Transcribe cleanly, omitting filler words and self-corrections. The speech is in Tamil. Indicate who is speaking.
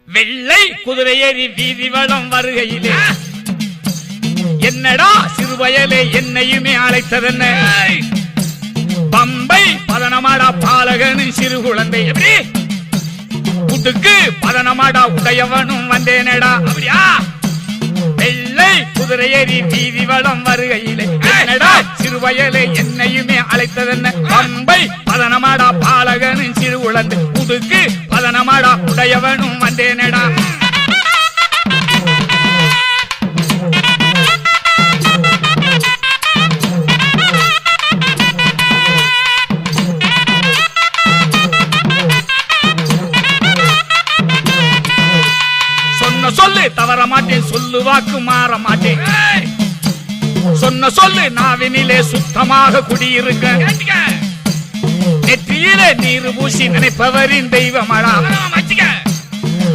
Speaker 1: வெள்ளை குதிரையேறி வீதி வளம் வருகையிலே என்னடா சிறுவயலே என்னையுமே அழைத்ததென்ன பம்பை பதனமாடா பாலகனும் சிறு குழந்தை எப்படி புட்டுக்கு பதனமாடா உடையவனும் வந்தேனடா அப்படியா வெள்ளை குதிரையேறி வீதி வளம் வருகையிலே என்னடா சிறுவயலே என்னையுமே அழைத்ததென்ன பம்பை பதனமாடா பாலகனும் சிறு குழந்தை புட்டுக்கு பதனமாடா உடையவனும் வந்தேனடா சொல்லு தவற மாட்டேன் சொல்லு வாக்கு மாற மாட்டேன் சொன்ன சொல்லு நாவினிலே சுத்தமாக குடியிருக்க நெற்றியிலே நீர் பூசி நினைப்பவரின் தெய்வமடா